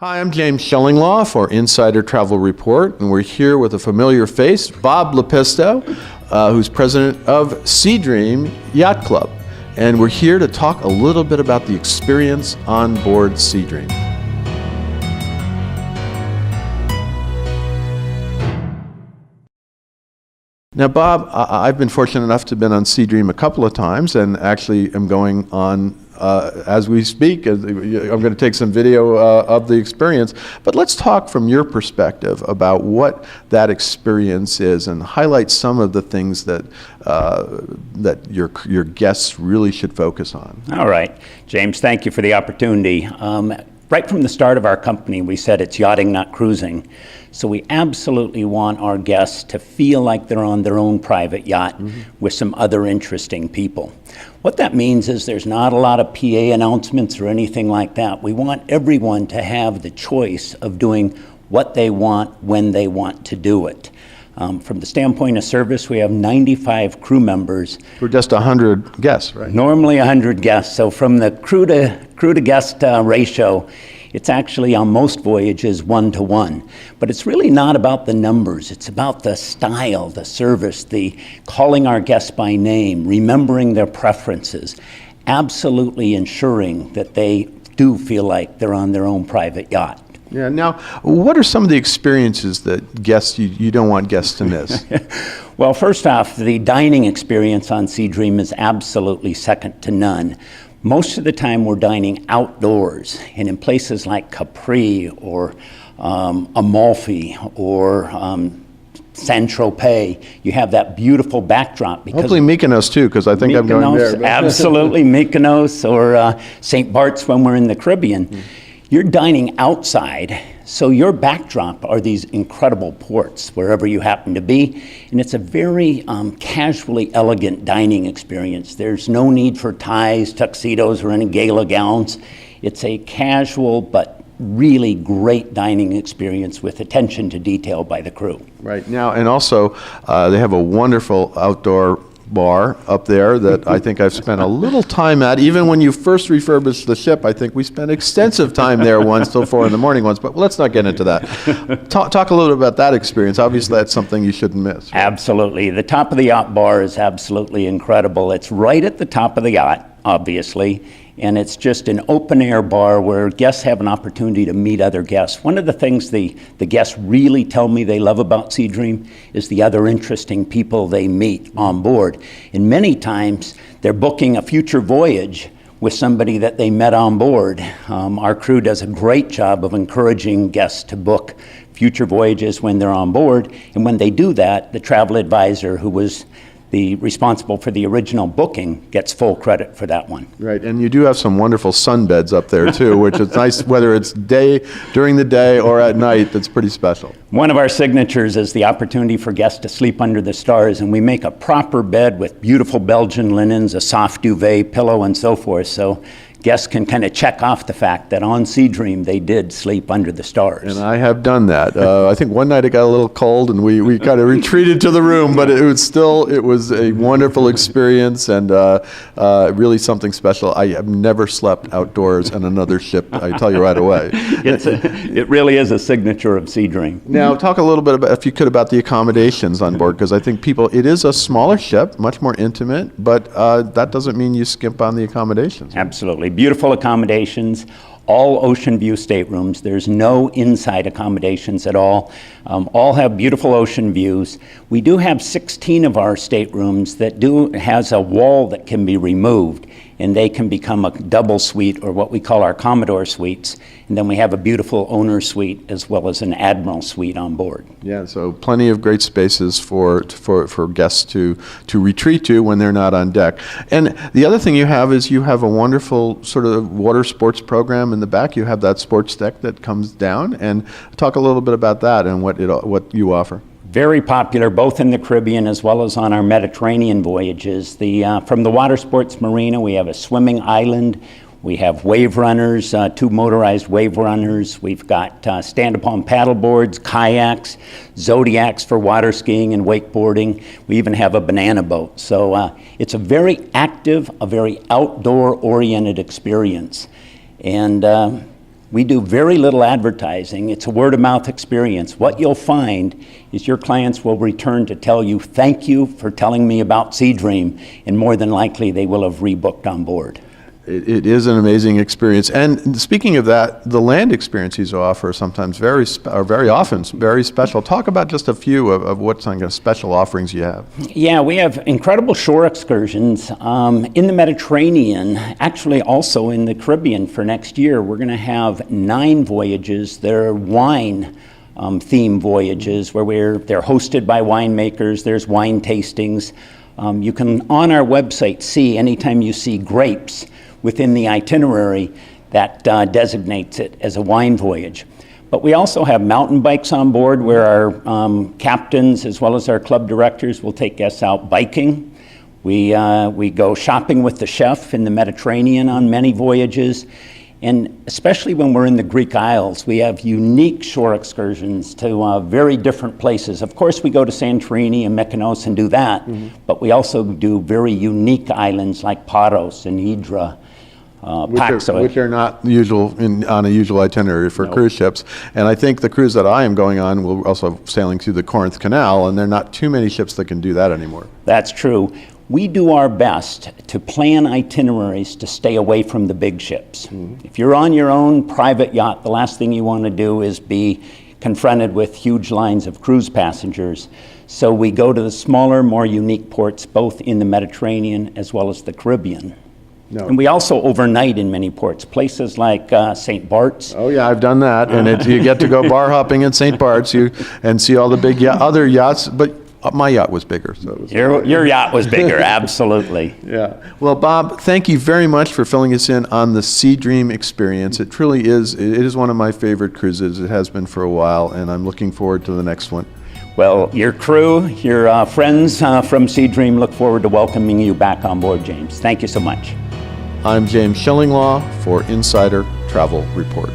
Hi, I'm James Shillinglaw for Insider Travel Report, and we're here with a familiar face, Bob Lepisto, who's president of SeaDream Yacht Club. And we're here to talk a little bit about the experience on board SeaDream. Now, Bob, I've been fortunate enough to have been on SeaDream a couple of times, and actually am going on as we speak. I'm going to take some video of the experience, but let's talk from your perspective about what that experience is and highlight some of the things that that your guests really should focus on. All right, James, thank you for the opportunity. Right from the start of our company, we said it's yachting, not cruising. So we absolutely want our guests to feel like they're on their own private yacht with some other interesting people. What that means is there's not a lot of PA announcements or anything like that. We want everyone to have the choice of doing what they want when they want to do it. From the standpoint of service, we have 95 crew members. For just 100 guests, right? Normally 100 guests. So from the crew to guest ratio, it's actually on most voyages 1-to-1. But it's really not about the numbers. It's about the style, the service, the calling our guests by name, remembering their preferences, absolutely ensuring that they do feel like they're on their own private yacht. Yeah. Now, what are some of the experiences that guests you don't want guests to miss? Well, first off, the dining experience on SeaDream is absolutely second to none. Most of the time we're dining outdoors and in places like Capri or Amalfi or Saint-Tropez. You have that beautiful backdrop. Hopefully Mykonos too, because I think I'm going there. Absolutely, Mykonos or St. Bart's when we're in the Caribbean. You're dining outside, so your backdrop are these incredible ports wherever you happen to be, and it's a very casually elegant dining experience. There's no need for ties, tuxedos, or any gala gowns. It's a casual but really great dining experience with attention to detail by the crew. Right. Now, and also they have a wonderful outdoor bar up there that I think I've spent a little time at. Even when you first refurbished the ship, I think we spent extensive time there once till 4 in the morning once, but let's not get into that. Talk a little bit about that experience. Obviously, that's something you shouldn't miss. Right? Absolutely. The top of the yacht bar is absolutely incredible. It's right at the top of the yacht, obviously, and it's just an open-air bar where guests have an opportunity to meet other guests. One of the things the guests really tell me they love about SeaDream is the other interesting people they meet on board. And many times, they're booking a future voyage with somebody that they met on board. Our crew does a great job of encouraging guests to book future voyages when they're on board. And when they do that, the travel advisor who was responsible for the original booking gets full credit for that one. Right, and you do have some wonderful sunbeds up there too, which is nice whether it's during the day or at night. That's pretty special. One of our signatures is the opportunity for guests to sleep under the stars, and we make a proper bed with beautiful Belgian linens, a soft duvet, pillow, and so forth. So guests can kind of check off the fact that on SeaDream they did sleep under the stars. And I have done that. I think one night it got a little cold and we kind of retreated to the room, but it was a wonderful experience and really something special. I have never slept outdoors on another ship, I tell you right away. It really is a signature of SeaDream. Now talk a little bit about, if you could, about the accommodations on board, because I think it is a smaller ship, much more intimate, but that doesn't mean you skimp on the accommodations. Absolutely. Beautiful accommodations, all ocean view staterooms. There's no inside accommodations at all. All have beautiful ocean views. We do have 16 of our staterooms that has a wall that can be removed, and they can become a double suite, or what we call our Commodore suites. And then we have a beautiful owner suite as well as an Admiral suite on board. Yeah, so plenty of great spaces for guests to retreat to when they're not on deck. And the other thing you have is you have a wonderful sort of water sports program in the back. You have that sports deck that comes down, and talk a little bit about that and what you offer. Very popular both in the Caribbean as well as on our Mediterranean voyages. From the water sports marina, we have a swimming island. We have wave runners, 2 motorized wave runners. We've got stand-upon paddle boards, kayaks, zodiacs for water skiing and wakeboarding. We even have a banana boat. So it's a very active, a very outdoor-oriented experience. And We do very little advertising. It's a word-of-mouth experience. What you'll find is your clients will return to tell you, thank you for telling me about SeaDream, and more than likely they will have rebooked on board. It is an amazing experience. And speaking of that, the land experiences you offer are sometimes very often very special. Talk about just a few of what kind of special offerings you have. Yeah, we have incredible shore excursions in the Mediterranean, actually also in the Caribbean for next year. We're going to have 9 voyages. They're wine theme voyages where they're hosted by winemakers. There's wine tastings. You can, on our website, see anytime you see grapes within the itinerary that designates it as a wine voyage. But we also have mountain bikes on board where our captains as well as our club directors will take guests out biking. We go shopping with the chef in the Mediterranean on many voyages. And especially when we're in the Greek Isles, we have unique shore excursions to very different places. Of course, we go to Santorini and Mykonos and do that, but we also do very unique islands like Paros and Hydra, Paxos. Which are not usual on a usual itinerary for cruise ships. And I think the cruise that I am going on will also sailing through the Corinth Canal, and there are not too many ships that can do that anymore. That's true. We do our best to plan itineraries to stay away from the big ships. If you're on your own private yacht, the last thing you want to do is be confronted with huge lines of cruise passengers. So we go to the smaller, more unique ports, both in the Mediterranean as well as the Caribbean. No. And we also overnight in many ports, places like St. Bart's. Oh yeah, I've done that, and you get to go bar hopping in St. Bart's and see all the big other yachts, but my yacht was bigger. So it was your yacht was bigger, absolutely. Yeah. Well, Bob, thank you very much for filling us in on the SeaDream experience. It truly is. It is one of my favorite cruises. It has been for a while, and I'm looking forward to the next one. Well, your crew, your friends from SeaDream look forward to welcoming you back on board, James. Thank you so much. I'm James Shillinglaw for Insider Travel Report.